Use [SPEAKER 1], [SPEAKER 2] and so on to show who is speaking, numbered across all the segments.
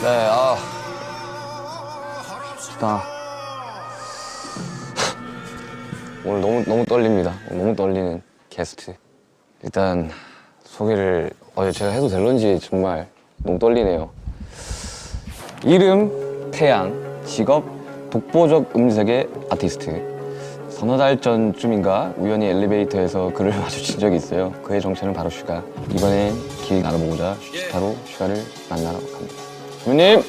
[SPEAKER 1] 네, 좋다. 오늘 너무 떨립니다. 너무 떨리는 게스트. 일단 소개를 제가 해도 될런지 정말 너무 떨리네요. 이름 태양, 직업 독보적 음색의 아티스트. 서너 달 전쯤인가 우연히 엘리베이터에서 그를 마주친 적이 있어요. 그의 정체는 바로 슈가. 이번엔 길 나눠보고자 슈스타로 슈가를 만나러 갑니다. 주님.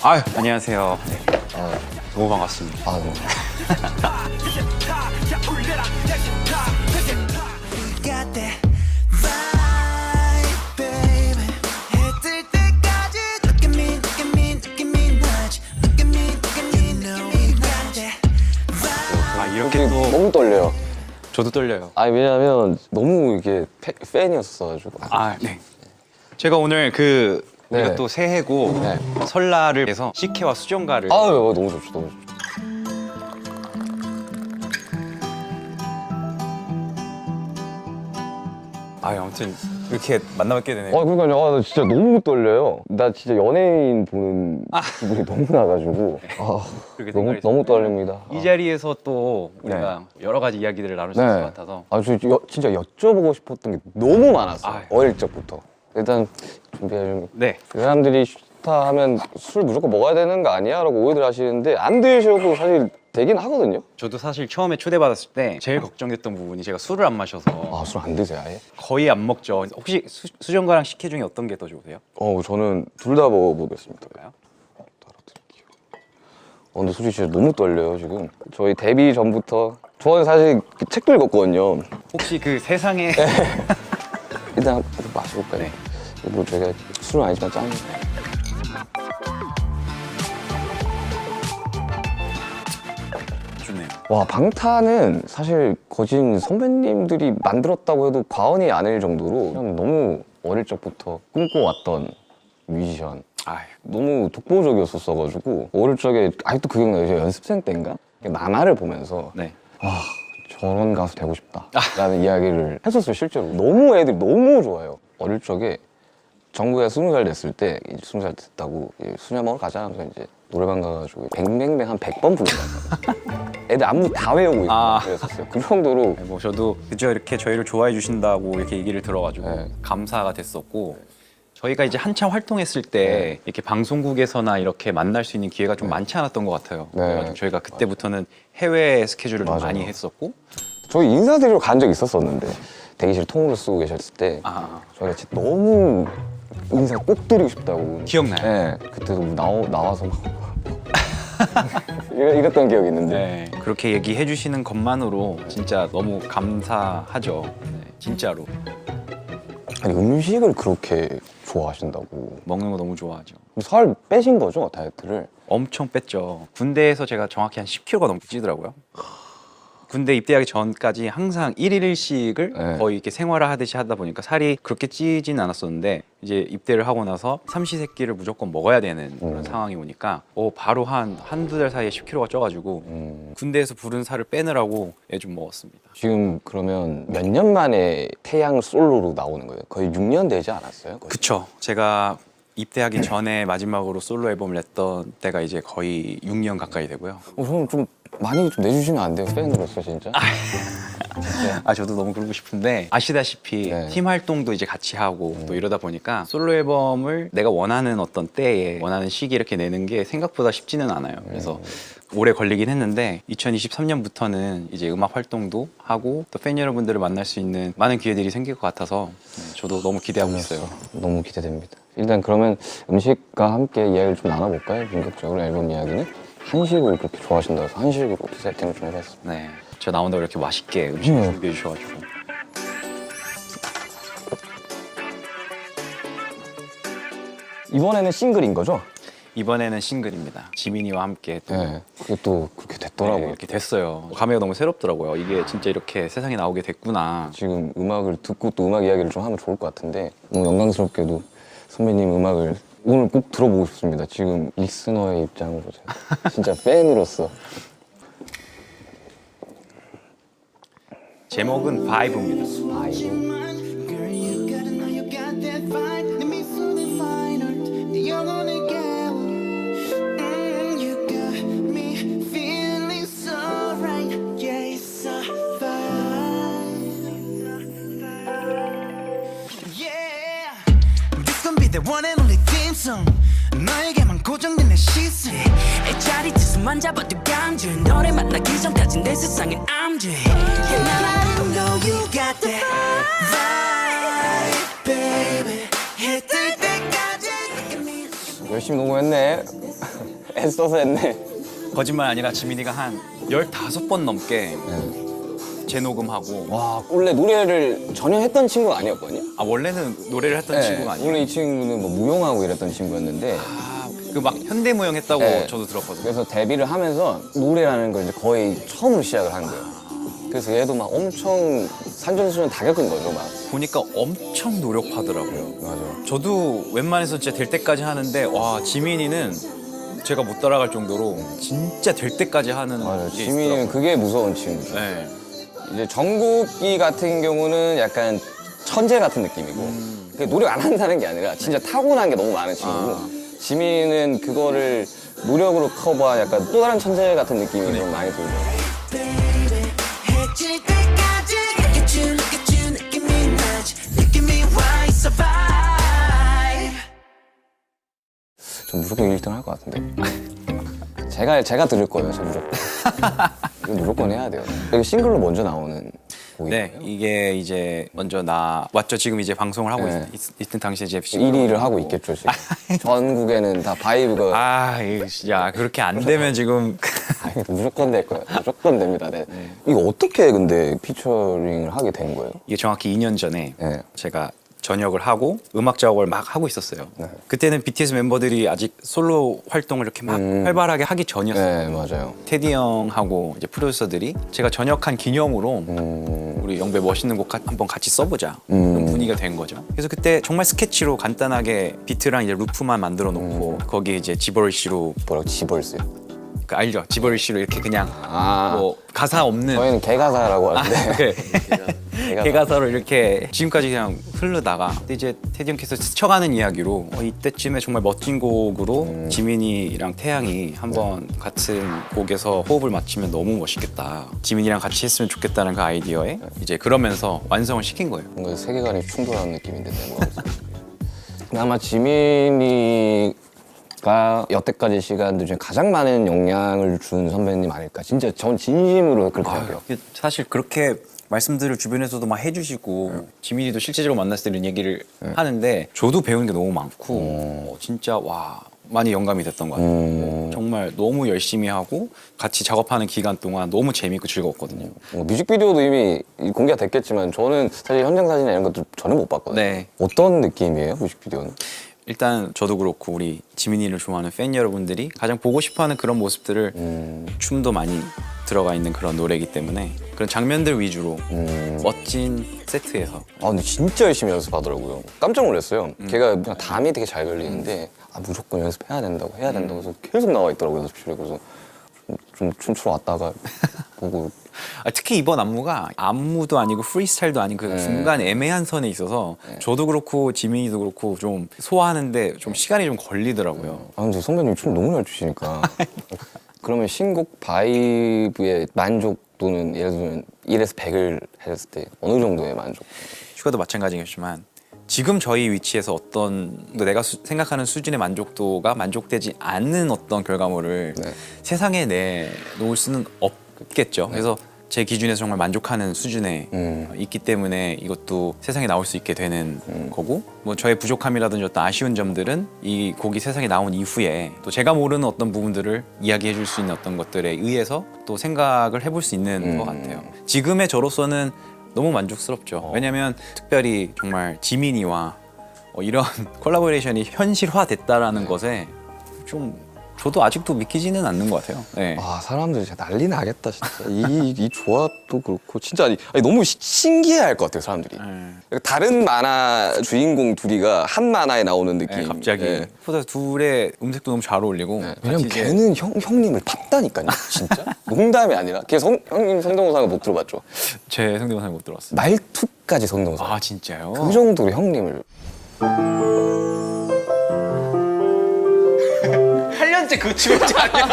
[SPEAKER 2] 아유, 안녕하세요. 네. 너무 반갑습니다.
[SPEAKER 1] 네.
[SPEAKER 2] 이렇게 또
[SPEAKER 1] 너무 떨려요.
[SPEAKER 2] 저도 떨려요.
[SPEAKER 1] 왜냐면 너무 이게 팬이었어가지고.
[SPEAKER 2] 네. 제가 오늘 우리가
[SPEAKER 1] 네.
[SPEAKER 2] 또 새해고
[SPEAKER 1] 네.
[SPEAKER 2] 설날을 해서 CK와 수정가를
[SPEAKER 1] 너무 좋죠, 너무 좋죠.
[SPEAKER 2] 아무튼 이렇게 만나뵙게 되네요.
[SPEAKER 1] 그러니까요. 나 진짜 너무 떨려요. 나 진짜 연예인 보는 기분이 너무 나가지고.
[SPEAKER 2] 그렇게
[SPEAKER 1] 너무
[SPEAKER 2] 생각이
[SPEAKER 1] 너무
[SPEAKER 2] 들어요.
[SPEAKER 1] 떨립니다.
[SPEAKER 2] 이 자리에서 또 우리가 여러 가지 이야기들을 나눌 수
[SPEAKER 1] 네.
[SPEAKER 2] 있을 것 같아서
[SPEAKER 1] 진짜 여쭤보고 싶었던 게 너무 많았어요.
[SPEAKER 2] 아유.
[SPEAKER 1] 어릴 적부터. 일단 준비해
[SPEAKER 2] 네.
[SPEAKER 1] 그 사람들이 슈타 하면 술 무조건 먹어야 되는 거 아니야? 라고 오해들 하시는데 안 드셔도 사실 되긴 하거든요.
[SPEAKER 2] 저도 사실 처음에 초대받았을 때 제일 걱정됐던 부분이 제가 술을 안 마셔서
[SPEAKER 1] 술 안 드세요, 아예?
[SPEAKER 2] 거의 안 먹죠. 혹시 수정가랑 식혜 중에 어떤 게 더 좋으세요?
[SPEAKER 1] 저는 둘 다 먹어보겠습니다.
[SPEAKER 2] 볼까요?
[SPEAKER 1] 따라드릴게요. 근데 솔직히 진짜 너무 떨려요, 지금. 저희 데뷔 전부터. 저는 사실 책도 읽었거든요.
[SPEAKER 2] 혹시 그 세상에
[SPEAKER 1] 일단 한번 마셔볼까요?
[SPEAKER 2] 네.
[SPEAKER 1] 뭐 제가 술은 아니지만 짠.
[SPEAKER 2] 좋네요.
[SPEAKER 1] 와, 방탄은 사실 거진 선배님들이 만들었다고 해도 과언이 아닐 정도로 그냥 너무 어릴 적부터 꿈꿔왔던 뮤지션. 너무 독보적이었었어가지고 어릴 적에 아직도 그 기억나요. 제가 연습생 때인가? 만화를 보면서
[SPEAKER 2] 네.
[SPEAKER 1] 저런 가수 되고 싶다 라는 이야기를 했었어요. 실제로 너무 애들이 너무 좋아요. 어릴 적에 정국이가 20살 됐을 때 이제 20살 됐다고 수냐 먹으러 가자 하면서 이제 노래방 가가지고 뱅뱅뱅 한 100번 부른다. 애들 안무 다 외우고 있고 그랬었어요. 그 정도로.
[SPEAKER 2] 뭐 저도 그저 이렇게 저희를 좋아해 주신다고 이렇게 얘기를 들어가지고
[SPEAKER 1] 네.
[SPEAKER 2] 감사가 됐었고 저희가 이제 한참 활동했을 때 이렇게 방송국에서나 이렇게 만날 수 있는 기회가 좀 많지 않았던 것 같아요.
[SPEAKER 1] 네.
[SPEAKER 2] 그래가지고 저희가 그때부터는 해외 스케줄을 좀
[SPEAKER 1] 맞아요.
[SPEAKER 2] 많이 했었고
[SPEAKER 1] 저희 인사드리러 간 적 있었었는데 대기실 통으로 쓰고 계셨을 때 저희가 진짜 너무 인사 꼭 드리고 싶다고.
[SPEAKER 2] 기억나요?
[SPEAKER 1] 네. 그때도 나와서 막 이랬던 기억이 있는데.
[SPEAKER 2] 네. 그렇게 얘기해 주시는 것만으로 진짜 너무 감사하죠. 네, 진짜로.
[SPEAKER 1] 아니, 음식을 그렇게 좋아하신다고.
[SPEAKER 2] 먹는 거 너무 좋아하죠.
[SPEAKER 1] 살 빼신 거죠, 다이어트를?
[SPEAKER 2] 엄청 뺐죠. 군대에서 제가 정확히 한 10kg가 넘게 찌더라고요. 군대 입대하기 전까지 항상 1일 1식을
[SPEAKER 1] 네.
[SPEAKER 2] 거의 이렇게 생활화하듯이 하다 보니까 살이 그렇게 찌진 않았었는데 이제 입대를 하고 나서 삼시세끼를 무조건 먹어야 되는 그런 상황이 오니까 바로 한두 달 사이에 10kg가 쪄가지고 군대에서 부른 살을 빼느라고 좀 먹었습니다.
[SPEAKER 1] 지금 그러면 몇 년 만에 태양 솔로로 나오는 거예요? 거의 6년 되지 않았어요? 거의?
[SPEAKER 2] 그쵸. 제가 입대하기 전에 마지막으로 솔로 앨범을 냈던 때가 이제 거의 6년 가까이 되고요.
[SPEAKER 1] 저는 좀 많이 좀 내주시면 안 돼요? 팬으로서 진짜?
[SPEAKER 2] 저도 너무 그러고 싶은데 아시다시피
[SPEAKER 1] 네.
[SPEAKER 2] 팀 활동도 이제 같이 하고 또 이러다 보니까 솔로 앨범을 내가 원하는 어떤 때에 원하는 시기에 이렇게 내는 게 생각보다 쉽지는 않아요. 그래서 오래 걸리긴 했는데 2023년부터는 이제 음악 활동도 하고 또 팬 여러분들을 만날 수 있는 많은 기회들이 생길 것 같아서 저도 너무 기대하고 있어요.
[SPEAKER 1] 너무 기대됩니다. 일단 그러면 음식과 함께 이야기를 좀 나눠볼까요? 본격적으로 앨범 이야기는? 한식을 그렇게 좋아하신다고 해서 한식으로 세팅을 좀 해봤습니다.
[SPEAKER 2] 네, 제가 나온다고 이렇게 맛있게 음식 준비해 주셔가지고
[SPEAKER 1] 이번에는 싱글인 거죠?
[SPEAKER 2] 이번에는 싱글입니다. 지민이와 함께 또
[SPEAKER 1] 네. 그게 또 그렇게 됐더라고요.
[SPEAKER 2] 이렇게 됐어요. 감회가 너무 새롭더라고요. 이게 진짜 이렇게 세상에 나오게 됐구나.
[SPEAKER 1] 지금 음악을 듣고 또 음악 이야기를 좀 하면 좋을 것 같은데 너무 영광스럽게도 선배님 음악을 오늘 꼭 들어보고 싶습니다. 지금 리스너의 입장으로 진짜 팬으로서.
[SPEAKER 2] 제목은 바이브입니다.
[SPEAKER 1] 바이브.
[SPEAKER 3] Girl, you gotta know you got that vibe. Let me so define it. The young on 감성 너에게만 고정된 내 시선 이 짜릿해서만 잡아도 감정 너를 만나기 전까지 내 세상엔 I'm J And I know you got that vibe baby 해뜰 때까지
[SPEAKER 1] 열심히 녹음했네. 애써서 했네.
[SPEAKER 2] 거짓말 아니라 지민이가 한 15번 넘게 재녹음하고
[SPEAKER 1] 와, 원래 노래를 전혀 했던 친구가 아니었거든요.
[SPEAKER 2] 원래는 노래를 했던 친구가 아니에요.
[SPEAKER 1] 원래 이 친구는 뭐 무용하고 이랬던 친구였는데
[SPEAKER 2] 그 막 현대무용 했다고
[SPEAKER 1] 네.
[SPEAKER 2] 저도 들었거든요.
[SPEAKER 1] 그래서 데뷔를 하면서 노래라는 걸 이제 거의 처음으로 시작을 한 거예요. 그래서 얘도 막 엄청 산전수전 다 겪은 거죠, 막.
[SPEAKER 2] 보니까 엄청 노력하더라고요.
[SPEAKER 1] 맞아.
[SPEAKER 2] 저도 웬만해서 진짜 될 때까지 하는데 와 지민이는 제가 못 따라갈 정도로 진짜 될 때까지 하는
[SPEAKER 1] 맞아.
[SPEAKER 2] 게
[SPEAKER 1] 지민이는
[SPEAKER 2] 있더라고요.
[SPEAKER 1] 그게 무서운 친구죠.
[SPEAKER 2] 네.
[SPEAKER 1] 이제 정국이 같은 경우는 약간 천재 같은 느낌이고 그게 노력 안 한다는 게 아니라 진짜 타고난 게 너무 많은 친구고 지민이는 그거를 노력으로 커버한 약간 또 다른 천재 같은 느낌이 좀 많이 들고
[SPEAKER 3] baby 해질 때까지 Look at you look at you Nicki Minaj Nicki me why survive
[SPEAKER 1] 전 무조건 1등 할 것 같은데 제가 들을 거예요, 저 무조건. 이거 무조건 해야 돼요. 이거 싱글로 먼저 나오는 곡이에요.
[SPEAKER 2] 네, 이게 이제 먼저 나왔죠. 지금 이제 방송을 하고
[SPEAKER 1] 네.
[SPEAKER 2] 있던 당시에 이제
[SPEAKER 1] 1위를 하고 있겠죠, 지금. 전국에는 다 바이브가
[SPEAKER 2] 야 그렇게 안 되면 지금
[SPEAKER 1] 아니, 무조건 될 거예요. 무조건 됩니다. 네. 이거 어떻게 근데 피처링을 하게 된 거예요?
[SPEAKER 2] 이게 정확히 2년 전에
[SPEAKER 1] 네.
[SPEAKER 2] 제가 전역을 하고 음악 작업을 막 하고 있었어요.
[SPEAKER 1] 네.
[SPEAKER 2] 그때는 BTS 멤버들이 아직 솔로 활동을 이렇게 막 활발하게 하기 전이었어요.
[SPEAKER 1] 네, 맞아요.
[SPEAKER 2] 테디 형하고 이제 프로듀서들이 제가 전역한 기념으로 우리 영배 멋있는 곡 한번 같이 써보자 그런 분위기가 된 거죠. 그래서 그때 정말 스케치로 간단하게 비트랑 이제 루프만 만들어 놓고 거기에 이제 지버리시로
[SPEAKER 1] 뭐라고 지벌스요?
[SPEAKER 2] 그 알죠? 지버리시로 이렇게 그냥
[SPEAKER 1] 아.
[SPEAKER 2] 뭐 가사 없는
[SPEAKER 1] 저희는 개가사라고 하는데 개가사.
[SPEAKER 2] 개가사로 이렇게 지금까지 그냥 흐르다가 근데 이제 테디 형께서 스쳐가는 이야기로 이때쯤에 정말 멋진 곡으로 지민이랑 태양이 한번 같은 곡에서 호흡을 맞추면 너무 멋있겠다. 지민이랑 같이 했으면 좋겠다는 그 아이디어에 이제 그러면서 완성을 시킨 거예요.
[SPEAKER 1] 뭔가 세계관이 충돌하는 느낌인데 아마 지민이가 여태까지 시간들 중에 가장 많은 영향을 준 선배님 아닐까. 진짜 전 진심으로 그렇게 생각해요.
[SPEAKER 2] 사실 그렇게 말씀들을 주변에서도 막 해주시고 지민이도 실제적으로 만났을 때 이런 얘기를 하는데 저도 배우는 게 너무 많고 진짜 와 많이 영감이 됐던 것 같아요. 정말 너무 열심히 하고 같이 작업하는 기간 동안 너무 재밌고 즐거웠거든요.
[SPEAKER 1] 뮤직비디오도 이미 공개가 됐겠지만 저는 사실 현장 사진이나 이런 것도 전혀 못 봤거든요.
[SPEAKER 2] 네.
[SPEAKER 1] 어떤 느낌이에요, 뮤직비디오는?
[SPEAKER 2] 일단 저도 그렇고 우리 지민이를 좋아하는 팬 여러분들이 가장 보고 싶어하는 그런 모습들을 춤도 많이 들어가 있는 그런 노래이기 때문에 그런 장면들 위주로 멋진 세트에서
[SPEAKER 1] 아 근데 진짜 열심히 연습하더라고요. 깜짝 놀랐어요. 걔가 그냥 담이 되게 잘 걸리는데 무조건 연습해야 된다고 해야 된다고 해서 계속 나와 있더라고요, 연습실에. 그래서 좀 춤추러 왔다가 보고
[SPEAKER 2] 특히 이번 안무가 안무도 아니고 프리스타일도 아닌 그 중간 애매한 선에 있어서 저도 그렇고 지민이도 그렇고 좀 소화하는데 좀 시간이 좀 걸리더라고요.
[SPEAKER 1] 아 근데 선배님 춤 너무 잘 추시니까 그러면 신곡 바이브의 만족도는 예를 들면 1에서 100을 했을 때 어느 정도의 만족?
[SPEAKER 2] 슈가도 마찬가지겠지만 지금 저희 위치에서 어떤 내가 생각하는 수준의 만족도가 만족되지 않는 어떤 결과물을 세상에 내놓을 수는 없겠죠. 그래서 제 기준에서 정말 만족하는 수준에 있기 때문에 이것도 세상에 나올 수 있게 되는 거고 뭐 저의 부족함이라든지 어떤 아쉬운 점들은 이 곡이 세상에 나온 이후에 또 제가 모르는 어떤 부분들을 이야기해 줄 수 있는 어떤 것들에 의해서 또 생각을 해볼 수 있는 것 같아요. 지금의 저로서는 너무 만족스럽죠. 왜냐면 특별히 정말 지민이와 이런 콜라보레이션이 현실화됐다라는 것에 좀 저도 아직도 믿기지는 않는 것 같아요. 네.
[SPEAKER 1] 아 사람들이 진짜 난리 나겠다 진짜. 이 조합도 그렇고 진짜 아니 너무 신기해할 것 같아요, 사람들이. 다른 만화 주인공 둘이가 한 만화에 나오는 느낌.
[SPEAKER 2] 네, 갑자기
[SPEAKER 1] 네.
[SPEAKER 2] 보다 둘의 음색도 너무 잘 어울리고
[SPEAKER 1] 왜냐면
[SPEAKER 2] 같이 이제
[SPEAKER 1] 걔는 형님을 탔다니까요, 진짜. 농담이 아니라. 걔 형님 성대모사가 못 들어봤죠.
[SPEAKER 2] 제 성대모사를 못 들었어요.
[SPEAKER 1] 말투까지 성대모사.
[SPEAKER 2] 아 진짜요?
[SPEAKER 1] 그 정도로 형님을.
[SPEAKER 2] 8년째 그 춤이지 아니야?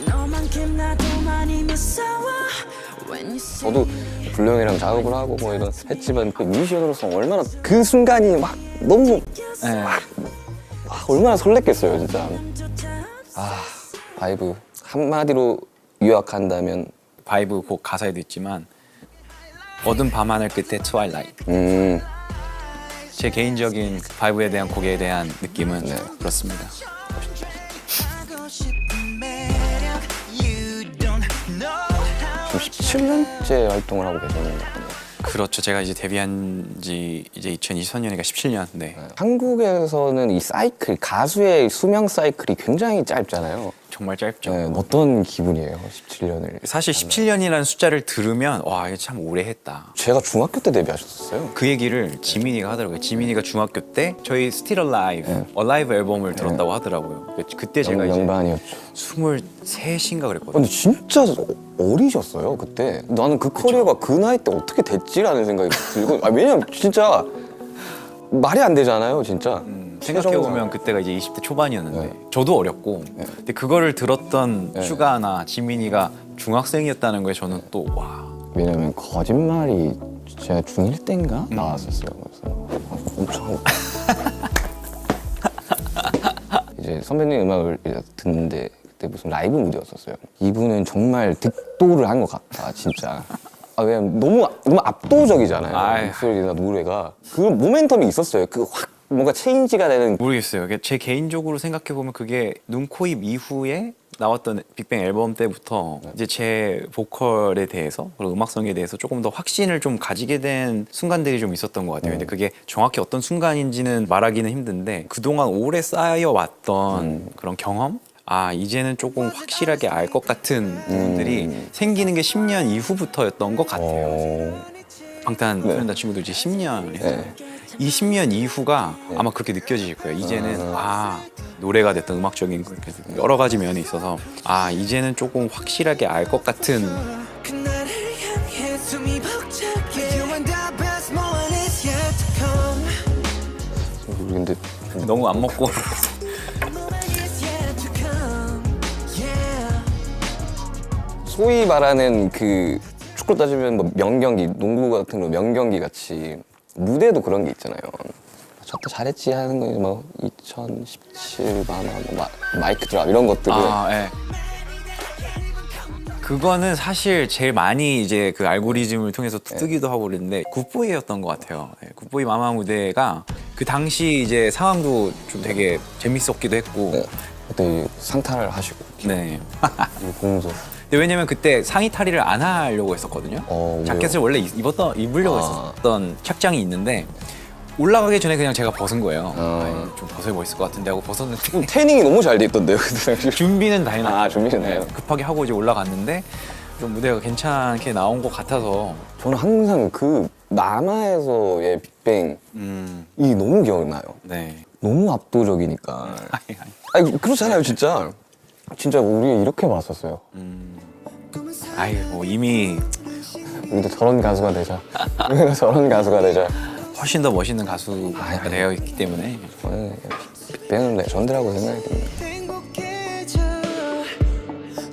[SPEAKER 3] 너만큼 나도 많이 무서워 When you say
[SPEAKER 1] 저도 불령이랑 작업을 하고 뭐 이런 했지만 그 뮤지션으로서 얼마나 그 순간이 막 너무
[SPEAKER 2] 네.
[SPEAKER 1] 얼마나 설렜겠어요 진짜. 바이브 한마디로 요약한다면
[SPEAKER 2] 바이브 곡 가사에도 있지만 어두운 밤하늘 끝에 트와일라이트. 제 개인적인 바이브에 대한 곡에 대한 느낌은
[SPEAKER 1] 네.
[SPEAKER 2] 그렇습니다.
[SPEAKER 3] 하고 싶은 매력 You don't know
[SPEAKER 1] 지금 17년째 활동을 하고 계셨는데
[SPEAKER 2] 그렇죠. 제가 이제 데뷔한 지 이제 2023년이니까 17년. 네.
[SPEAKER 1] 한국에서는 이 사이클 가수의 수명 사이클이 굉장히 짧잖아요.
[SPEAKER 2] 정말 짧죠.
[SPEAKER 1] 네, 어떤 기분이에요? 17년을.
[SPEAKER 2] 사실 17년이라는 숫자를 들으면 와 이거 참 오래 했다.
[SPEAKER 1] 제가 중학교 때 데뷔하셨어요.
[SPEAKER 2] 그 얘기를 지민이가 하더라고요. 지민이가 중학교 때 저희 Still Alive,
[SPEAKER 1] 네.
[SPEAKER 2] Alive 앨범을 들었다고 하더라고요. 그때 제가 이제
[SPEAKER 1] 영반이었죠.
[SPEAKER 2] 23인가 그랬거든요.
[SPEAKER 1] 근데 진짜 어리셨어요 그때. 나는 그 커리어가 그 나이 때 어떻게 됐지라는 생각이 들고. 왜냐면 진짜 말이 안 되잖아요 진짜.
[SPEAKER 2] 생각해보면 그때가 이제 20대 초반이었는데
[SPEAKER 1] 네.
[SPEAKER 2] 저도 어렸고 근데 그거를 들었던 슈가나 지민이가 중학생이었다는 거에 저는 또 와.
[SPEAKER 1] 왜냐면 거짓말이 제가 중1 때인가 나왔었어요. 그래서 엄청 이제 선배님 음악을 이제 듣는데 그때 무슨 라이브 무대였었어요. 이분은 정말 득도를 한 것 같다 진짜. 왜냐면 너무 압도적이잖아요.
[SPEAKER 2] 아유.
[SPEAKER 1] 목소리나 노래가 그 모멘텀이 있었어요. 그 확 뭔가 체인지가 되는.
[SPEAKER 2] 모르겠어요. 제 개인적으로 생각해보면 그게 눈, 코, 입 이후에 나왔던 빅뱅 앨범 때부터 이제 제 보컬에 대해서 그리고 음악성에 대해서 조금 더 확신을 좀 가지게 된 순간들이 좀 있었던 것 같아요. 근데 그게 정확히 어떤 순간인지는 말하기는 힘든데 그동안 오래 쌓여왔던 그런 경험? 이제는 조금 확실하게 알 것 같은 부분들이 생기는 게 10년 이후부터였던 것 같아요. 방탄소년단 친구들 이제 10년 했어요. 이 10년 이후가 아마 그렇게 느껴지실 거예요. 이제는 노래가 됐든 음악적인 여러 가지 면에 있어서 이제는 조금 확실하게 알 것 같은.
[SPEAKER 3] 그날을 향해 숨이 벅차게 You and the best moment is yet to come
[SPEAKER 1] 근데
[SPEAKER 2] 너무 안 먹고
[SPEAKER 3] Moment is yet to come Yeah
[SPEAKER 1] 소위 말하는 그 축구로 따지면 뭐 명경기, 농구 같은 거 명경기 같이 무대도 그런 게 있잖아요. 저때 잘했지 하는 거 뭐 2017 마이크 드랍 이런 것들을
[SPEAKER 2] 예. 그거는 사실 제일 많이 이제 그 알고리즘을 통해서 뜨기도 하고 그랬는데 굿보이였던 것 같아요. 굿보이 마마 무대가 그 당시 이제 상황도 좀 되게 재밌었기도 했고.
[SPEAKER 1] 네. 그때 상탈을 하시고
[SPEAKER 2] 네.
[SPEAKER 1] 이거 보면서
[SPEAKER 2] 근데 왜냐면 그때 상의 탈의를 안 하려고 했었거든요.
[SPEAKER 1] 왜요?
[SPEAKER 2] 자켓을 원래 입으려고 했었던 착장이 있는데 올라가기 전에 그냥 제가 벗은 거예요. 좀 벗어야 멋있을 것 같은데 하고 벗었는데
[SPEAKER 1] 태닝이 너무 잘 돼 있던데요. 그때
[SPEAKER 2] 준비는 다 해놨어요.
[SPEAKER 1] 준비는 해요.
[SPEAKER 2] 급하게 하고 이제 올라갔는데 좀 무대가 괜찮게 나온 것 같아서
[SPEAKER 1] 저는 항상 그 마마에서의 빅뱅이 너무 기억나요.
[SPEAKER 2] 네.
[SPEAKER 1] 너무 압도적이니까. 아니 그렇잖아요 진짜. 진짜 우리 이렇게 봤었어요.
[SPEAKER 2] 뭐 이미
[SPEAKER 1] 우리도 저런 가수가 되자. 우리도 저런 가수가 되자.
[SPEAKER 2] 훨씬 더 멋있는 가수가 되어 있기 때문에
[SPEAKER 1] 저는 빅뱅은 레전드라고 생각이 듭니다.
[SPEAKER 3] 행복해져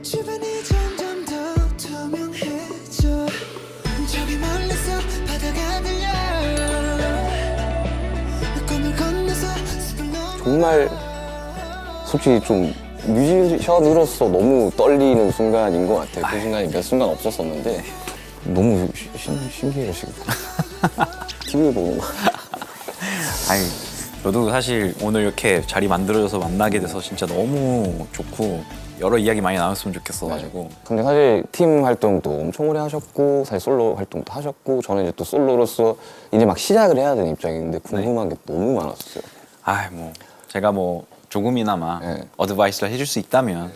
[SPEAKER 3] 주변이 점점 더 투명해져 저기 멀리서 바다가 들려 꿈을 건너서 숲을 넘어
[SPEAKER 1] 정말 솔직히 좀 뮤지션으로서 너무 떨리는 순간인 것 같아요. 그 순간이 몇 순간 없었었는데 너무 신기해요 지금. TV를 보는 거.
[SPEAKER 2] 저도 사실 오늘 이렇게 자리 만들어져서 만나게 돼서 진짜 너무 좋고 여러 이야기 많이 나눴으면 좋겠어가지고
[SPEAKER 1] 근데 사실 팀 활동도 엄청 오래 하셨고 사실 솔로 활동도 하셨고 저는 이제 또 솔로로서 이제 막 시작을 해야 되는 입장인데 궁금한 게 너무 많았어요.
[SPEAKER 2] 뭐 제가 뭐 조금이나마
[SPEAKER 1] 네.
[SPEAKER 2] 어드바이스를 해줄 수 있다면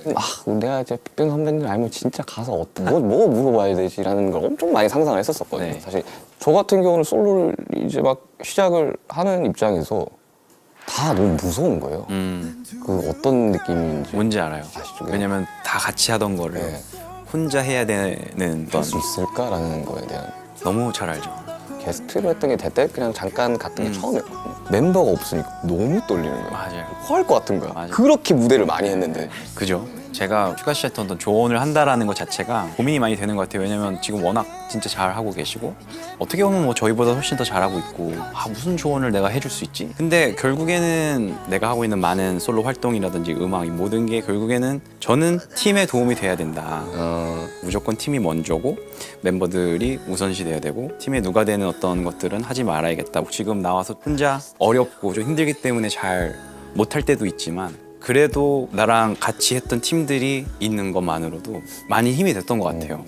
[SPEAKER 1] 내가 이제 빅뱅 선배님 알면 진짜 가서 뭐 물어봐야 되지라는 걸 엄청 많이 상상을 했었거든요.
[SPEAKER 2] 네.
[SPEAKER 1] 사실 저 같은 경우는 솔로를 이제 막 시작을 하는 입장에서 다 너무 무서운 거예요. 그 어떤 느낌인지
[SPEAKER 2] 뭔지 알아요.
[SPEAKER 1] 아시죠?
[SPEAKER 2] 왜냐면 다 같이 하던 거를
[SPEAKER 1] 네.
[SPEAKER 2] 혼자 해야 되는
[SPEAKER 1] 할 수 있을까라는 거에 대한
[SPEAKER 2] 너무 잘 알죠.
[SPEAKER 1] 게스트로 했던 게 대때 그냥 잠깐 갔던 게 처음이었거든요. 멤버가 없으니까 너무 떨리는 거예요.
[SPEAKER 2] 맞아요.
[SPEAKER 1] 토할 것 같은 거야.
[SPEAKER 2] 맞아요.
[SPEAKER 1] 그렇게 무대를 많이 했는데
[SPEAKER 2] 그죠? 제가 휴가 씨한테 어떤 조언을 한다라는 것 자체가 고민이 많이 되는 것 같아요. 왜냐면 지금 워낙 진짜 잘 하고 계시고 어떻게 보면 뭐 저희보다 훨씬 더 잘하고 있고 무슨 조언을 내가 해줄 수 있지? 근데 결국에는 내가 하고 있는 많은 솔로 활동이라든지 음악 이 모든 게 결국에는 저는 팀에 도움이 돼야 된다. 무조건 팀이 먼저고 멤버들이 우선시 돼야 되고 팀에 누가 되는 어떤 것들은 하지 말아야겠다. 지금 나와서 혼자 어렵고 좀 힘들기 때문에 잘 못할 때도 있지만 그래도 나랑 같이 했던 팀들이 있는 것만으로도 많이 힘이 됐던 것 같아요.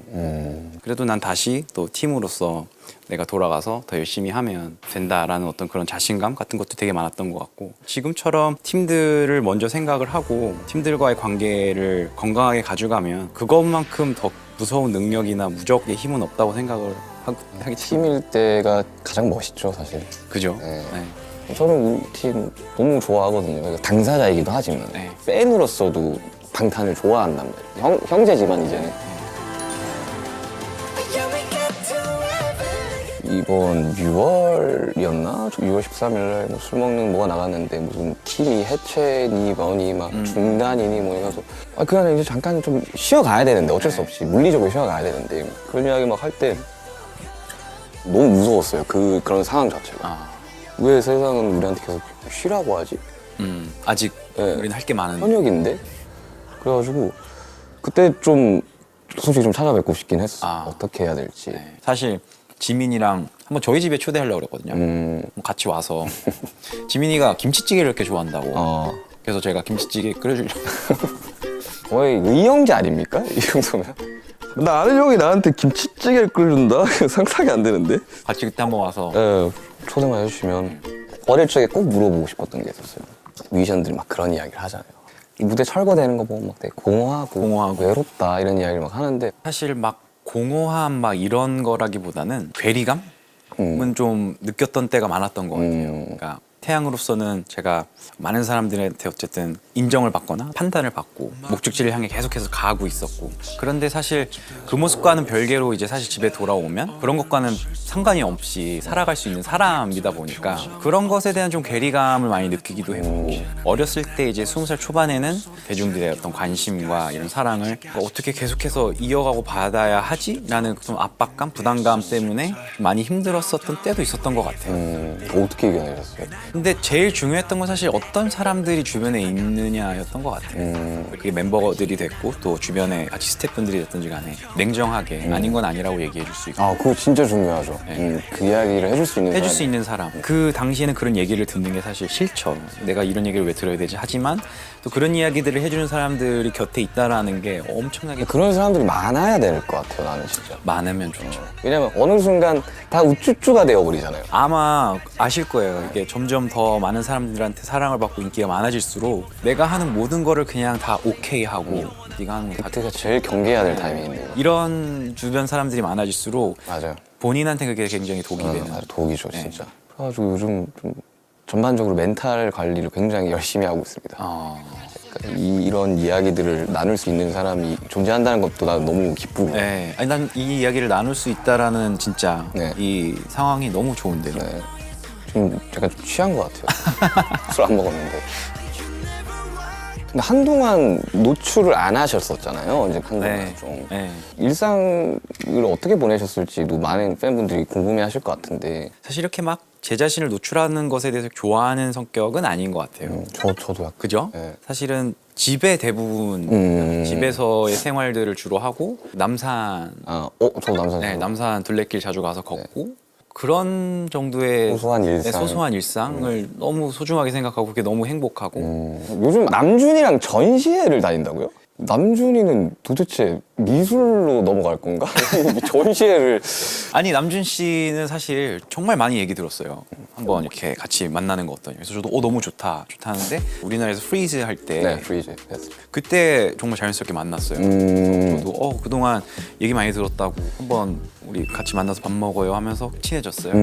[SPEAKER 2] 그래도 난 다시 또 팀으로서 내가 돌아가서 더 열심히 하면 된다라는 어떤 그런 자신감 같은 것도 되게 많았던 것 같고 지금처럼 팀들을 먼저 생각을 하고 팀들과의 관계를 건강하게 가져가면 그것만큼 더 무서운 능력이나 무적의 힘은 없다고 생각을 하기
[SPEAKER 1] 팀일 때가 가장 멋있죠, 사실.
[SPEAKER 2] 그죠?
[SPEAKER 1] 네.
[SPEAKER 2] 네.
[SPEAKER 1] 저는 우리 팀 너무 좋아하거든요. 그러니까 당사자이기도 하지만
[SPEAKER 2] 네.
[SPEAKER 1] 팬으로서도 방탄을 좋아한단 말이에요. 형제지만 이제는. 이번 6월이었나? 6월 13일날 뭐 술 먹는 뭐가 나갔는데 무슨 팀이 해체니 뭐니 막 중단이니 뭐 해가지고 그냥 이제 잠깐 좀 쉬어가야 되는데 어쩔 수 없이 물리적으로 쉬어가야 되는데 그런 이야기 막 할 때 너무 무서웠어요. 그런 상황 자체가. 왜 세상은 우리한테 계속 쉬라고 하지?
[SPEAKER 2] 아직
[SPEAKER 1] 네.
[SPEAKER 2] 우리는 할 게 많은데
[SPEAKER 1] 현역인데? 그래가지고 그때 좀 솔직히 좀 찾아뵙고 싶긴 했어. 어떻게 해야 될지.
[SPEAKER 2] 네. 사실 지민이랑 한번 저희 집에 초대하려고 그랬거든요. 같이 와서 지민이가 김치찌개를 이렇게 좋아한다고 그래서 제가 김치찌개 끓여주려고
[SPEAKER 1] 거의 의형제 아닙니까? 이 정도면? 나 아는 형이 나한테 김치찌개를 끓여준다? 상상이 안 되는데?
[SPEAKER 2] 같이 그때 한번 와서
[SPEAKER 1] 네, 초대만 해주시면 어릴 적에 꼭 물어보고 싶었던 게 있었어요. 뮤지션들이 막 그런 이야기를 하잖아요. 이 무대 철거되는 거 보면 막 되게 공허하고 외롭다 이런 이야기를 막 하는데
[SPEAKER 2] 사실 막 공허함 막 이런 거라기보다는 괴리감은 좀 느꼈던 때가 많았던 것 같아요. 그러니까 태양으로서는 제가 많은 사람들한테 어쨌든 인정을 받거나 판단을 받고 목적지를 향해 계속해서 가고 있었고 그런데 사실 그 모습과는 별개로 이제 사실 집에 돌아오면 그런 것과는 상관이 없이 살아갈 수 있는 사람이다 보니까 그런 것에 대한 좀 괴리감을 많이 느끼기도 했고 어렸을 때 이제 20살 초반에는 대중들의 어떤 관심과 이런 사랑을 어떻게 계속해서 이어가고 받아야 하지? 라는 좀 압박감, 부담감 때문에 많이 힘들었었던 때도 있었던 것 같아요.
[SPEAKER 1] 어떻게 이겨내셨어요?
[SPEAKER 2] 근데 제일 중요했던 건 사실 어떤 사람들이 주변에 있느냐였던 것 같아요. 그게 멤버들이 됐고 또 주변에 같이 스태프분들이 됐든지 간에 냉정하게 아닌 건 아니라고 얘기해 줄 수 있고
[SPEAKER 1] 그거 진짜 중요하죠.
[SPEAKER 2] 네.
[SPEAKER 1] 그 이야기를 해줄 수 있는
[SPEAKER 2] 해줄 수 있는 사람. 그 당시에는 그런 얘기를 듣는 게 사실 싫죠. 내가 이런 얘기를 왜 들어야 되지? 하지만 또 그런 이야기들을 해주는 사람들이 곁에 있다라는 게 엄청나게
[SPEAKER 1] 그런 사람들이 많아야 될 것 같아요, 나는 진짜.
[SPEAKER 2] 많으면 좋죠.
[SPEAKER 1] 왜냐면 어느 순간 다 우쭈쭈가 되어버리잖아요.
[SPEAKER 2] 아마 아실 거예요. 이게 점점 더 많은 사람들한테 사랑을 받고 인기가 많아질수록 내가 하는 모든 거를 그냥 다 오케이 하고 네가 하는 거 다
[SPEAKER 1] 그때가 제일 경계해야 될 타이밍인데요.
[SPEAKER 2] 이런 주변 사람들이 많아질수록
[SPEAKER 1] 맞아요.
[SPEAKER 2] 본인한테 그게 굉장히 독이 되는.
[SPEAKER 1] 맞아, 독이죠, 진짜. 그래가지고 요즘 좀 전반적으로 멘탈 관리를 굉장히 열심히 하고 있습니다. 그러니까 이런 이야기들을 나눌 수 있는 사람이 존재한다는 것도 난 너무 기쁘고.
[SPEAKER 2] 네. 아니 난 이 이야기를 나눌 수 있다라는 진짜
[SPEAKER 1] 네.
[SPEAKER 2] 이 상황이 너무 좋은데요.
[SPEAKER 1] 네. 좀 약간 좀 취한 것 같아요. 술 안 먹었는데. 근데 한동안 노출을 안 하셨었잖아요. 이제 한동안
[SPEAKER 2] 네.
[SPEAKER 1] 좀.
[SPEAKER 2] 네.
[SPEAKER 1] 일상을 어떻게 보내셨을지도 많은 팬분들이 궁금해하실 것 같은데.
[SPEAKER 2] 사실 이렇게 막 제 자신을 노출하는 것에 대해서 좋아하는 성격은 아닌 것 같아요.
[SPEAKER 1] 저도 약간.
[SPEAKER 2] 그죠?
[SPEAKER 1] 네.
[SPEAKER 2] 사실은 집에 대부분 집에서의 생활들을 주로 하고 남산
[SPEAKER 1] 저도 남산.
[SPEAKER 2] 네, 남산 둘레길 자주 가서 걷고 그런 정도의
[SPEAKER 1] 소소한 일상.
[SPEAKER 2] 네, 소소한 일상을 너무 소중하게 생각하고 그게 너무 행복하고
[SPEAKER 1] 요즘 남준이랑 전시회를 다닌다고요? 남준이는 도대체 미술로 넘어갈 건가? 전시회를.
[SPEAKER 2] 아니 남준 씨는 사실 정말 많이 얘기 들었어요. 한번 이렇게 같이 만나는 거 어떠냐. 그래서 저도 너무 좋다 하는데 우리나라에서 프리즈 할 때
[SPEAKER 1] 네, 프리즈.
[SPEAKER 2] 그때 정말 자연스럽게 만났어요. 저도 그동안 얘기 많이 들었다고 한번 우리 같이 만나서 밥 먹어요 하면서 친해졌어요.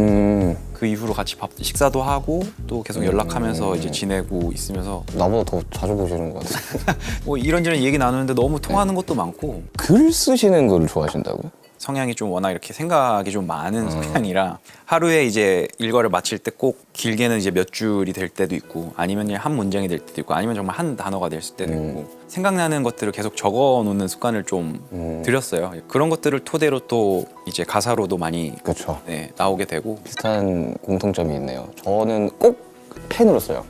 [SPEAKER 2] 그 이후로 같이 식사도 하고 또 계속 연락하면서 이제 지내고 있으면서
[SPEAKER 1] 나보다 더 자주 보시는 것 같아요.
[SPEAKER 2] 뭐 이런저런 얘기 나누는데 너무 통하는 것도 많고
[SPEAKER 1] 글 쓰시는 걸 좋아하신다고요?
[SPEAKER 2] 성향이 좀 워낙 이렇게 생각이 좀 많은 성향이라 하루에 이제 일과를 마칠 때 꼭 길게는 이제 몇 줄이 될 때도 있고 아니면 그냥 한 문장이 될 때도 있고 아니면 정말 한 단어가 될 때도 있고 생각나는 것들을 계속 적어 놓는 습관을 좀 들였어요. 그런 것들을 토대로 또 이제 가사로도 많이
[SPEAKER 1] 그렇죠.
[SPEAKER 2] 네, 나오게 되고
[SPEAKER 1] 비슷한 공통점이 있네요. 저는 꼭 펜으로 써요.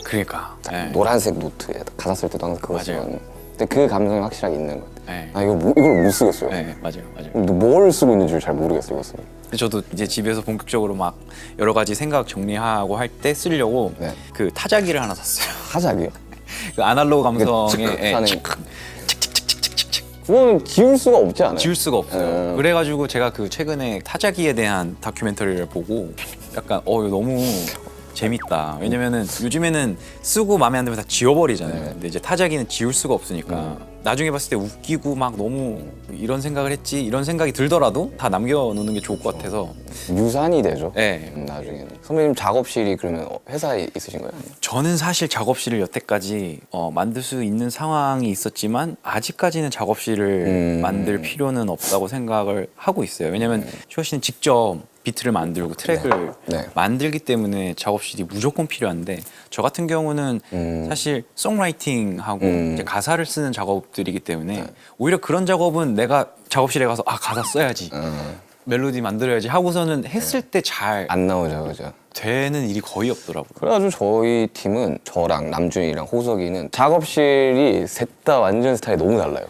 [SPEAKER 2] 그러니까 네.
[SPEAKER 1] 노란색 노트에 가사 쓸 때도 항상 그거
[SPEAKER 2] 맞아요.
[SPEAKER 1] 쓰거든요. 근데 그 감성이 확실하게 있는 것 같아요.
[SPEAKER 2] 네.
[SPEAKER 1] 아 이걸 못 쓰겠어요.
[SPEAKER 2] 네, 맞아요.
[SPEAKER 1] 근데 뭘 쓰고 있는지 잘 모르겠어요. 이것은.
[SPEAKER 2] 저도 이제 집에서 본격적으로 막 여러 가지 생각 정리하고 할 때 쓰려고
[SPEAKER 1] 네.
[SPEAKER 2] 그 타자기를 하나 샀어요.
[SPEAKER 1] 하자기요.
[SPEAKER 2] 그 아날로그 감성의
[SPEAKER 1] 그
[SPEAKER 2] 예,
[SPEAKER 1] 하는 그거는 지울 수가 없지 않아요?
[SPEAKER 2] 지울 수가 없어요. 그래가지고 제가 그 최근에 타자기에 대한 다큐멘터리를 보고 약간 이거 너무 재밌다. 왜냐면은 요즘에는 쓰고 마음에 안 들면 다 지워버리잖아요. 근데 이제 타자기는 지울 수가 없으니까 나중에 봤을 때 웃기고 막 너무 이런 생각을 했지 이런 생각이 들더라도 다 남겨놓는 게 좋을 것 같아서
[SPEAKER 1] 유산이 되죠.
[SPEAKER 2] 네.
[SPEAKER 1] 나중에는. 선배님 작업실이 그러면 회사에 있으신 거예요?
[SPEAKER 2] 저는 사실 작업실을 여태까지 만들 수 있는 상황이 있었지만 아직까지는 작업실을 만들 필요는 없다고 생각을 하고 있어요. 왜냐면 슈아 씨는 직접 비트를 만들고 트랙을
[SPEAKER 1] 네.
[SPEAKER 2] 만들기 때문에 작업실이 무조건 필요한데 저 같은 경우는 사실 송라이팅하고 이제 가사를 쓰는 작업들이기 때문에 오히려 그런 작업은 내가 작업실에 가서 가사 써야지 멜로디 만들어야지 하고서는 했을 때 잘
[SPEAKER 1] 안 나오죠, 그죠?
[SPEAKER 2] 되는 일이 거의 없더라고요.
[SPEAKER 1] 그래가지고 저희 팀은 저랑 남준이랑 호석이는 작업실이 셋 다 완전 스타일이 너무 달라요.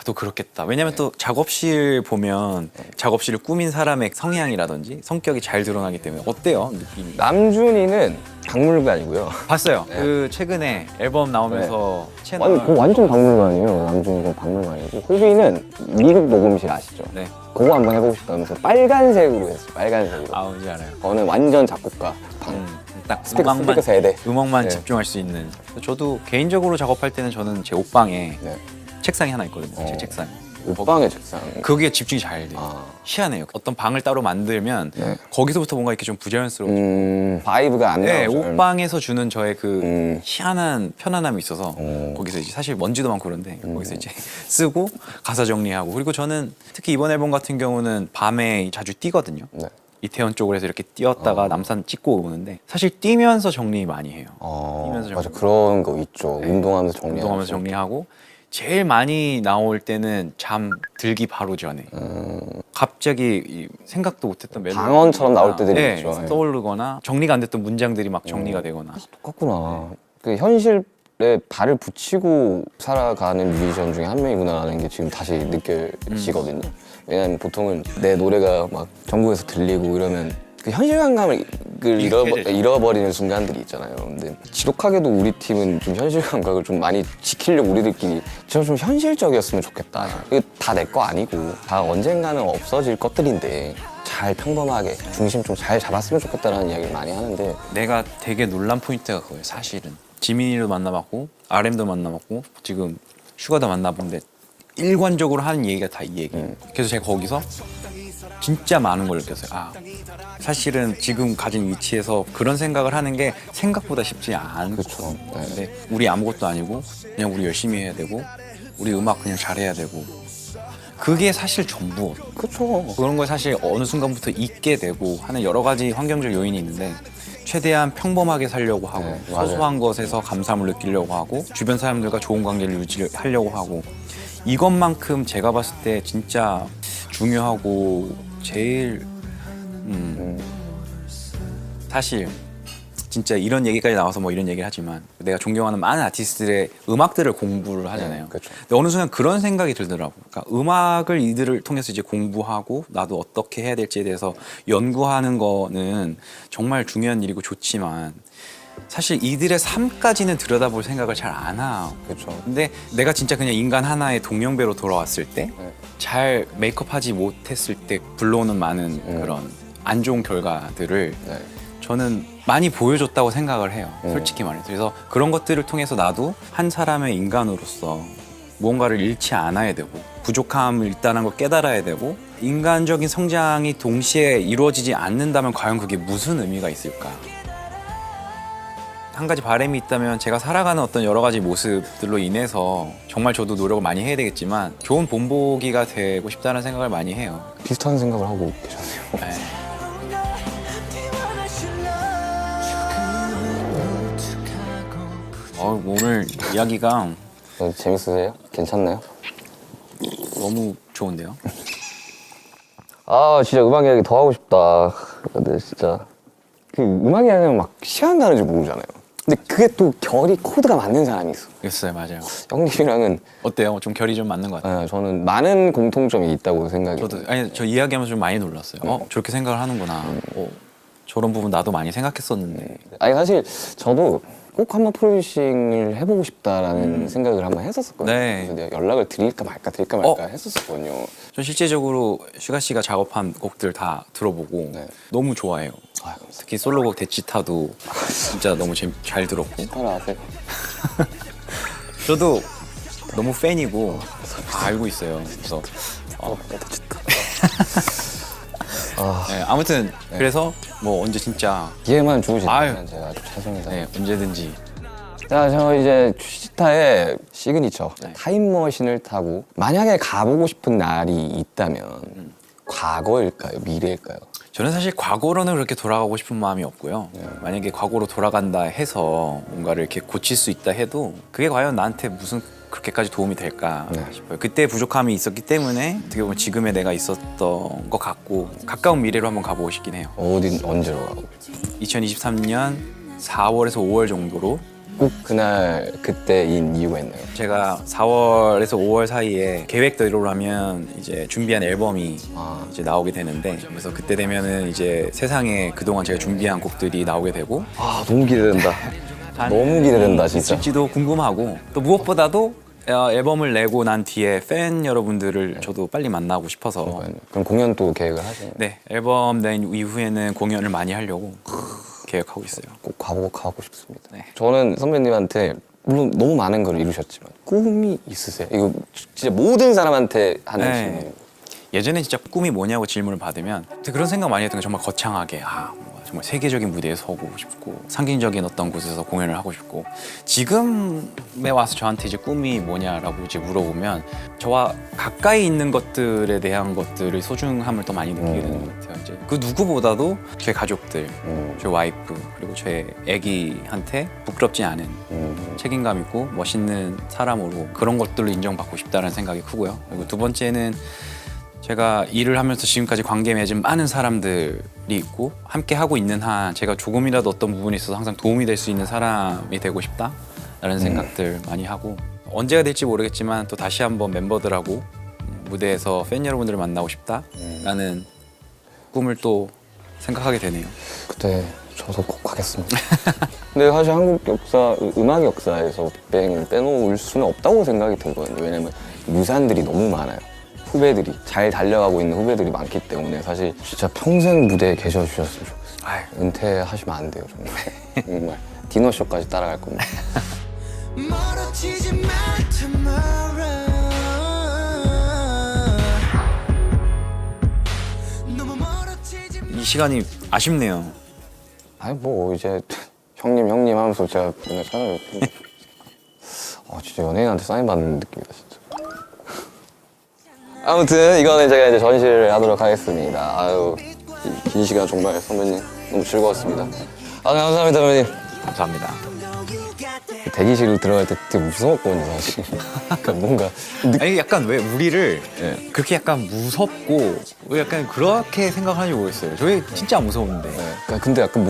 [SPEAKER 2] 또 그렇겠다. 왜냐면 또 작업실 보면 작업실을 꾸민 사람의 성향이라든지 성격이 잘 드러나기 때문에 어때요? 느낌이?
[SPEAKER 1] 남준이는 박물관이고요.
[SPEAKER 2] 봤어요. 그 최근에 앨범 나오면서 채널
[SPEAKER 1] 아니, 그거 완전 박물관이에요. 남준이는 박물관이고. 호비는 미국 녹음실 아시죠?
[SPEAKER 2] 네.
[SPEAKER 1] 그거 한번 해보고 싶다면서 빨간색으로 했어요. 빨간색으로.
[SPEAKER 2] 뭔지 알아요.
[SPEAKER 1] 저는 완전 작곡가.
[SPEAKER 2] 딱
[SPEAKER 1] 스피커 세대.
[SPEAKER 2] 음악만
[SPEAKER 1] 네.
[SPEAKER 2] 집중할 수 있는. 저도 개인적으로 작업할 때는 저는 제 옷방에
[SPEAKER 1] 네.
[SPEAKER 2] 책상이 하나 있거든요. 제 책상.
[SPEAKER 1] 옷방의 책상.
[SPEAKER 2] 거기에 집중이 잘 돼요. 희한해요. 어떤 방을 따로 만들면
[SPEAKER 1] 네.
[SPEAKER 2] 거기서부터 뭔가 이렇게 좀 부자연스러워.
[SPEAKER 1] 바이브가 안
[SPEAKER 2] 네,
[SPEAKER 1] 나오죠.
[SPEAKER 2] 옷방에서 주는 저의 그 희한한 편안함이 있어서 거기서 이제 사실 먼지도 많고 그런데 거기서 이제 쓰고 가사 정리하고 그리고 저는 특히 이번 앨범 같은 경우는 밤에 자주 뛰거든요.
[SPEAKER 1] 네.
[SPEAKER 2] 이태원 쪽으로 해서 이렇게 뛰었다가 남산 찍고 오는데 사실 뛰면서 정리 많이 해요. 뛰면서
[SPEAKER 1] 맞아, 그런 거 있죠. 운동하면서 정리하고.
[SPEAKER 2] 운동하면서 정리하고 제일 많이 나올 때는 잠 들기 바로 전에 갑자기 생각도 못했던 멜로디
[SPEAKER 1] 방언처럼 나올 때들이 있죠. 네.
[SPEAKER 2] 떠오르거나 정리가 안 됐던 문장들이 막 정리가 되거나
[SPEAKER 1] 똑같구나. 그 현실에 발을 붙이고 살아가는 뮤지션 중에 한 명이구나라는 게 지금 다시 느껴지거든요. 왜냐면 보통은 내 노래가 막 전국에서 들리고 이러면 그 현실감을 잃어버리는 순간들이 있잖아요. 근데 지독하게도 우리 팀은 좀 현실 감각을 좀 많이 지키려고 우리들끼리 좀 현실적이었으면 좋겠다. 이게 다 내 거 아니고 다 언젠가는 없어질 것들인데 잘 평범하게 중심 좀 잘 잡았으면 좋겠다라는 이야기를 많이 하는데
[SPEAKER 2] 내가 되게 놀란 포인트가 그거예요. 사실은 지민이도 만나봤고 RM도 만나봤고 지금 슈가도 만나봤는데 일관적으로 하는 얘기가 다 이 얘기예요. 그래서 제가 거기서 진짜 많은 걸 느꼈어요. 사실은 지금 가진 위치에서 그런 생각을 하는 게 생각보다 쉽지 않고
[SPEAKER 1] 그렇죠.
[SPEAKER 2] 근데 우리 아무것도 아니고 그냥 우리 열심히 해야 되고 우리 음악 그냥 잘해야 되고 그게 사실 전부거든요.
[SPEAKER 1] 그렇죠.
[SPEAKER 2] 그런 걸 사실 어느 순간부터 잊게 되고 하는 여러 가지 환경적 요인이 있는데 최대한 평범하게 살려고 하고
[SPEAKER 1] 네, 맞아요.
[SPEAKER 2] 소소한 것에서 감사함을 느끼려고 하고 주변 사람들과 좋은 관계를 유지하려고 하고 이것만큼 제가 봤을 때 진짜 중요하고 제일 사실 진짜 이런 얘기까지 나와서 뭐 이런 얘기를 하지만 내가 존경하는 많은 아티스트들의 음악들을 공부를 하잖아요.
[SPEAKER 1] 그렇죠.
[SPEAKER 2] 근데 어느 순간 그런 생각이 들더라고요. 그러니까 음악을 이들을 통해서 이제 공부하고 나도 어떻게 해야 될지에 대해서 연구하는 거는 정말 중요한 일이고 좋지만 사실 이들의 삶까지는 들여다볼 생각을 잘 안 하고
[SPEAKER 1] 그렇죠.
[SPEAKER 2] 근데 내가 진짜 그냥 인간 하나의 동명배로 돌아왔을 때 잘 메이크업하지 못했을 때 불러오는 많은 그런 안 좋은 결과들을
[SPEAKER 1] 네.
[SPEAKER 2] 저는 많이 보여줬다고 생각을 해요. 솔직히 말해서. 그래서 그런 것들을 통해서 나도 한 사람의 인간으로서 무언가를 잃지 않아야 되고 부족함을 있다는 걸 깨달아야 되고 인간적인 성장이 동시에 이루어지지 않는다면 과연 그게 무슨 의미가 있을까? 한 가지 바람이 있다면 제가 살아가는 어떤 여러 가지 모습들로 인해서 정말 저도 노력을 많이 해야 되겠지만 좋은 본보기가 되고 싶다는 생각을 많이 해요.
[SPEAKER 1] 비슷한 생각을 하고 계셨네요.
[SPEAKER 2] 네. 오늘 이야기가
[SPEAKER 1] 재밌으세요? 괜찮나요?
[SPEAKER 2] 너무 좋은데요?
[SPEAKER 1] 아 진짜 음악 이야기 더 하고 싶다. 근데 진짜 그 음악 이야기는 막 시간 가는 줄 모르잖아요. 근데 그게 또 결이 코드가 맞는 사람이 있어.
[SPEAKER 2] 있어요, 맞아요.
[SPEAKER 1] 형님이랑은
[SPEAKER 2] 어때요? 좀 결이 좀 맞는 것 같아요.
[SPEAKER 1] 저는 많은 공통점이 있다고 생각해요.
[SPEAKER 2] 저도 아니 저 이야기하면서 좀 많이 놀랐어요. 저렇게 생각을 하는구나. 저런 부분 나도 많이 생각했었는데.
[SPEAKER 1] 아니 사실 저도 꼭 한번 프로듀싱을 해보고 싶다라는 생각을 한번 했었거든요.
[SPEAKER 2] 네.
[SPEAKER 1] 그래서 내가 연락을 드릴까 말까 했었거든요.
[SPEAKER 2] 전 실제적으로 슈가 씨가 작업한 곡들 다 들어보고
[SPEAKER 1] 네.
[SPEAKER 2] 너무 좋아해요.
[SPEAKER 1] 아 감사합니다.
[SPEAKER 2] 특히 솔로곡 대치타도 진짜 너무 잘 들었고
[SPEAKER 1] 하나 아세요?
[SPEAKER 2] 저도 너무 팬이고 다 알고 있어요. 그래서 네, 아무튼 그래서 뭐 언제 진짜
[SPEAKER 1] 기회만
[SPEAKER 2] 아유.
[SPEAKER 1] 주시면 제가 아주 최선이다.
[SPEAKER 2] 네, 언제든지
[SPEAKER 1] 자, 저 이제 취지타의 시그니처
[SPEAKER 2] 네.
[SPEAKER 1] 타임머신을 타고 만약에 가보고 싶은 날이 있다면 과거일까요? 미래일까요?
[SPEAKER 2] 저는 사실 과거로는 그렇게 돌아가고 싶은 마음이 없고요. 만약에 과거로 돌아간다 해서 뭔가를 이렇게 고칠 수 있다 해도 그게 과연 나한테 무슨 그렇게까지 도움이 될까
[SPEAKER 1] 네.
[SPEAKER 2] 싶어요. 그때 부족함이 있었기 때문에 어떻게 보면 지금의 내가 있었던 것 같고 가까운 미래로 한번 가보고 싶긴 해요.
[SPEAKER 1] 언제로 가고 싶어요?
[SPEAKER 2] 2023년 4월에서 5월 정도로
[SPEAKER 1] 꼭 그날 그때인 이유가 있나요?
[SPEAKER 2] 제가 4월에서 5월 사이에 계획대로라면 이제 준비한 앨범이 이제 나오게 되는데 그래서 그때 되면은 이제 세상에 그동안 제가 준비한 곡들이 나오게 되고
[SPEAKER 1] 아 너무 기대된다. 너무 기대된다 진짜.
[SPEAKER 2] 있을지도 궁금하고 또 무엇보다도 앨범을 내고 난 뒤에 팬 여러분들을 저도 빨리 만나고 싶어서
[SPEAKER 1] 그럼 공연 또 계획을 하시나요?
[SPEAKER 2] 네 앨범 낸 이후에는 공연을 많이 하려고 계획하고 있어요.
[SPEAKER 1] 꼭 가고 싶습니다.
[SPEAKER 2] 네.
[SPEAKER 1] 저는 선배님한테 물론 너무 많은 걸 이루셨지만 꿈이 있으세요? 이거 진짜 모든 사람한테 하는
[SPEAKER 2] 네.
[SPEAKER 1] 질문이에요.
[SPEAKER 2] 예전에 진짜 꿈이 뭐냐고 질문을 받으면 그런 생각 많이 했던 게 정말 거창하게 정말 세계적인 무대에 서고 싶고 상징적인 어떤 곳에서 공연을 하고 싶고 지금에 와서 저한테 이제 꿈이 뭐냐라고 이제 물어보면 저와 가까이 있는 것들에 대한 것들의 소중함을 더 많이 느끼게 되는 것 같아요. 이제 그 누구보다도 제 가족들, 제 와이프 그리고 제 아기한테 부끄럽지 않은 책임감 있고 멋있는 사람으로 그런 것들로 인정받고 싶다는 생각이 크고요. 그리고 두 번째는 제가 일을 하면서 지금까지 관계 맺은 많은 사람들이 있고 함께 하고 있는 한 제가 조금이라도 어떤 부분에 있어서 항상 도움이 될 수 있는 사람이 되고 싶다라는 생각들 많이 하고 언제가 될지 모르겠지만 또 다시 한번 멤버들하고 무대에서 팬 여러분들을 만나고 싶다라는 꿈을 또 생각하게 되네요.
[SPEAKER 1] 그때 저도 꼭 가겠습니다. 근데 사실 한국 역사, 음악 역사에서 빅뱅을 빼놓을 수는 없다고 생각이 들거든요. 왜냐면 유산들이 너무 많아요. 후배들이 잘 달려가고 있는 후배들이 많기 때문에 사실 진짜 평생 무대에 계셔주셨으면 좋겠어요. 은퇴하시면 안 돼요 정말. 정말 디너쇼까지 따라갈 겁니다.
[SPEAKER 3] 멀어지지 마 tomorrow 너무 멀어지지 마
[SPEAKER 2] 이 시간이 아쉽네요.
[SPEAKER 1] 아니 뭐 이제 형님 하면서 제가 맨날 찾아뵙고 진짜 연예인한테 사인 받는 느낌이다 진짜. 아무튼 이거는 제가 이제 전시를 하도록 하겠습니다. 아유 긴 시간 정말 선배님 너무 즐거웠습니다. 감사합니다 선배님.
[SPEAKER 2] 감사합니다.
[SPEAKER 1] 대기실 들어갈 때 되게 무서웠거든요 사실. 그러니까 뭔가
[SPEAKER 2] 아니 약간 왜 우리를 그렇게 약간 무섭고 왜 약간 그렇게 생각하는지 모르겠어요. 저희 진짜 안 무서운데.
[SPEAKER 1] 근데 약간